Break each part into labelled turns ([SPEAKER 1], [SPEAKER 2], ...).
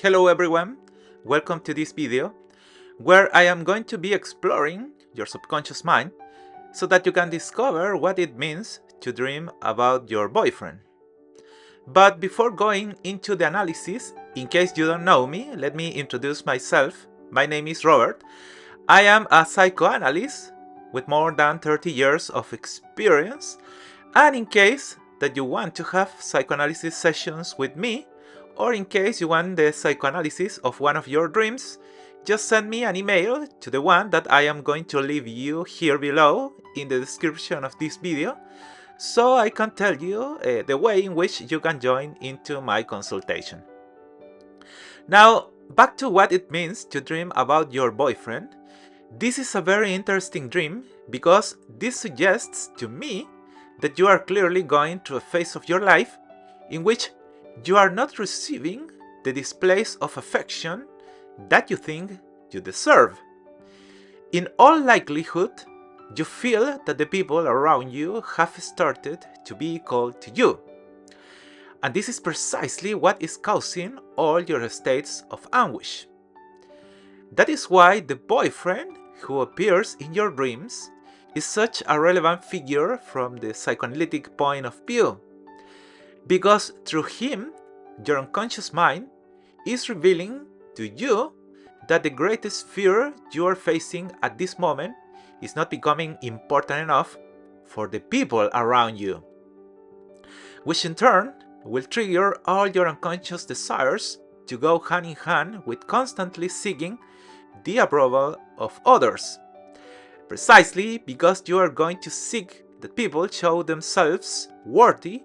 [SPEAKER 1] Hello everyone, welcome to this video where I am going to be exploring your subconscious mind so that you can discover what it means to dream about your boyfriend. But before going into the analysis, in case you don't know me, let me introduce myself. My name is Robert. I am a psychoanalyst with more than 30 years of experience, and in case that you want to have psychoanalysis sessions with me, or in case you want the psychoanalysis of one of your dreams, just send me an email to the one that I am going to leave you here below in the description of this video, so I can tell you the way in which you can join into my consultation. Now, back to what it means to dream about your boyfriend. This is a very interesting dream because this suggests to me that you are clearly going through a phase of your life in which you are not receiving the displays of affection that you think you deserve. In all likelihood, you feel that the people around you have started to be cold to you. And this is precisely what is causing all your states of anguish. That is why the boyfriend who appears in your dreams is such a relevant figure from the psychoanalytic point of view. Because through him, your unconscious mind is revealing to you that the greatest fear you are facing at this moment is not becoming important enough for the people around you, which in turn will trigger all your unconscious desires to go hand in hand with constantly seeking the approval of others, precisely because you are going to seek that people show themselves worthy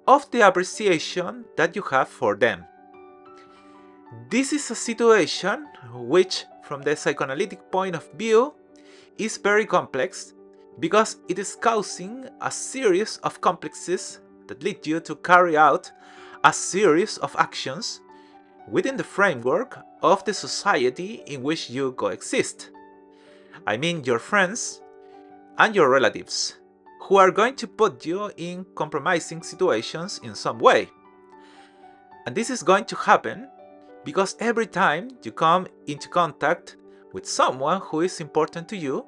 [SPEAKER 1] of the appreciation that you have for them. This is a situation which, from the psychoanalytic point of view, is very complex because it is causing a series of complexes that lead you to carry out a series of actions within the framework of the society in which you coexist. I mean your friends and your relatives, who are going to put you in compromising situations in some way. And this is going to happen because every time you come into contact with someone who is important to you,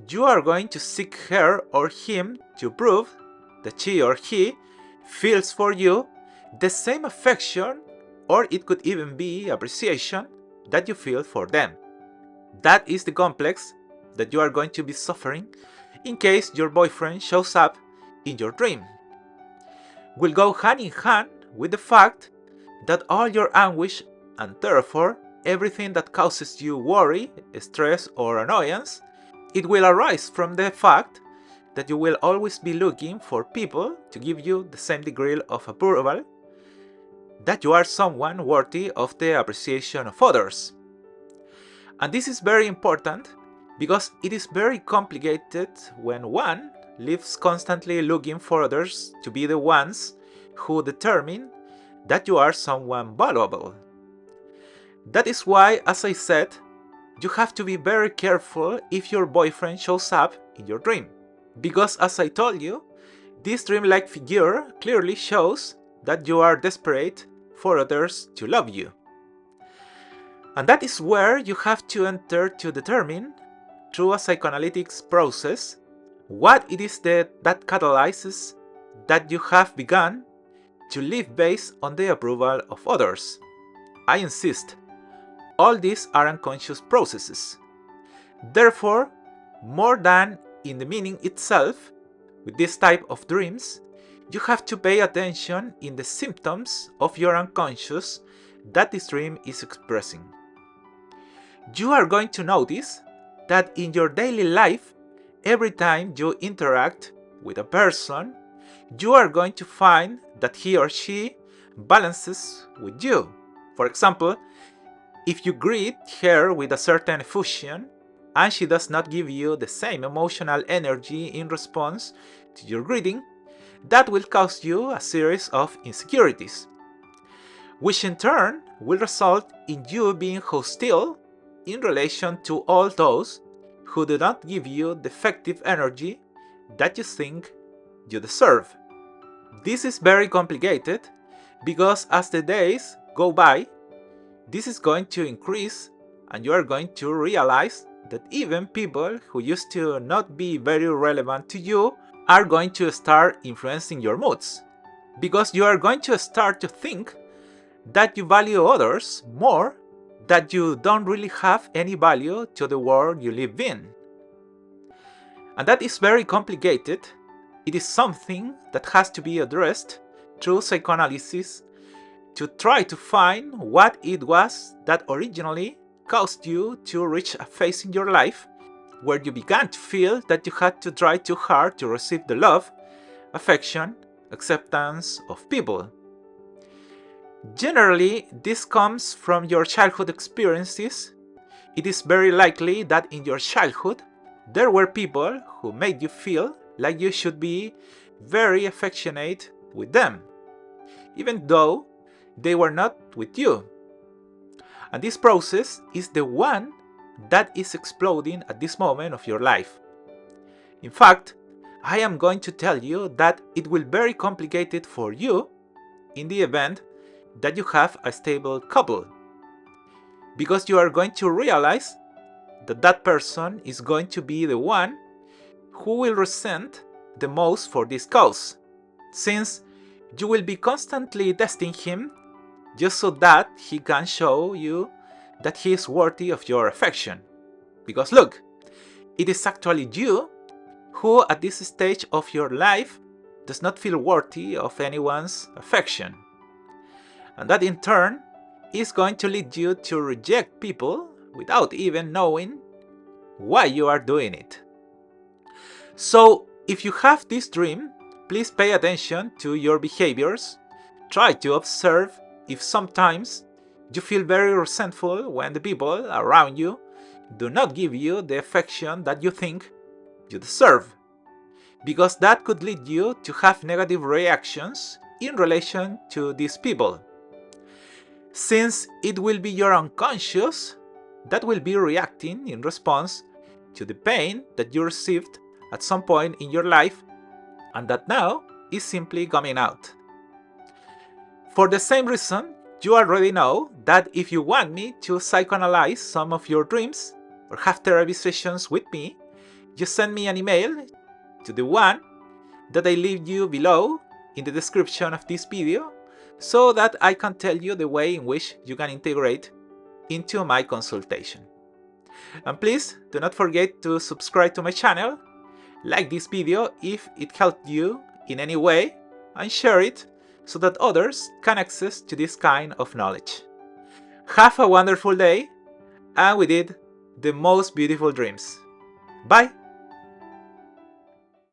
[SPEAKER 1] you are going to seek her or him to prove that she or he feels for you the same affection, or it could even be appreciation, that you feel for them. That is the complex that you are going to be suffering in case your boyfriend shows up in your dream. Will go hand in hand with the fact that all your anguish and therefore everything that causes you worry, stress or annoyance, it will arise from the fact that you will always be looking for people to give you the same degree of approval, that you are someone worthy of the appreciation of others. And this is very important because it is very complicated when one lives constantly looking for others to be the ones who determine that you are someone valuable. That is why, as I said, you have to be very careful if your boyfriend shows up in your dream. Because as I told you, this dreamlike figure clearly shows that you are desperate for others to love you. And that is where you have to enter to determine, through a psychoanalytic process, what it is that catalyzes that you have begun to live based on the approval of others. I insist, all these are unconscious processes. Therefore, more than in the meaning itself, with this type of dreams, you have to pay attention in the symptoms of your unconscious that this dream is expressing. You are going to notice that in your daily life, every time you interact with a person, you are going to find that he or she balances with you. For example, if you greet her with a certain effusion and she does not give you the same emotional energy in response to your greeting, that will cause you a series of insecurities, which in turn will result in you being hostile in relation to all those who do not give you the effective energy that you think you deserve. This is very complicated because as the days go by, this is going to increase, and you are going to realize that even people who used to not be very relevant to you are going to start influencing your moods. Because you are going to start to think that you value others more, that you don't really have any value to the world you live in. And that is very complicated. It is something that has to be addressed through psychoanalysis to try to find what it was that originally caused you to reach a phase in your life where you began to feel that you had to try too hard to receive the love, affection, acceptance of people. Generally, this comes from your childhood experiences. It is very likely that in your childhood, there were people who made you feel like you should be very affectionate with them, even though they were not with you. And this process is the one that is exploding at this moment of your life. In fact, I am going to tell you that it will be very complicated for you in the event that you have a stable couple, because you are going to realize that that person is going to be the one who will resent the most for this cause, since you will be constantly testing him just so that he can show you that he is worthy of your affection. Because look, it is actually you who at this stage of your life does not feel worthy of anyone's affection. And that in turn is going to lead you to reject people without even knowing why you are doing it. So if you have this dream, please pay attention to your behaviors. Try to observe if sometimes you feel very resentful when the people around you do not give you the affection that you think you deserve, because that could lead you to have negative reactions in relation to these people, since it will be your unconscious that will be reacting in response to the pain that you received at some point in your life and that now is simply coming out. For the same reason, you already know that if you want me to psychoanalyze some of your dreams or have therapy sessions with me, just send me an email to the one that I leave you below in the description of this video, so that I can tell you the way in which you can integrate into my consultation. And please do not forget to subscribe to my channel, like this video if it helped you in any way, and share it so that others can access to this kind of knowledge. Have a wonderful day, and with it, the most beautiful dreams. Bye!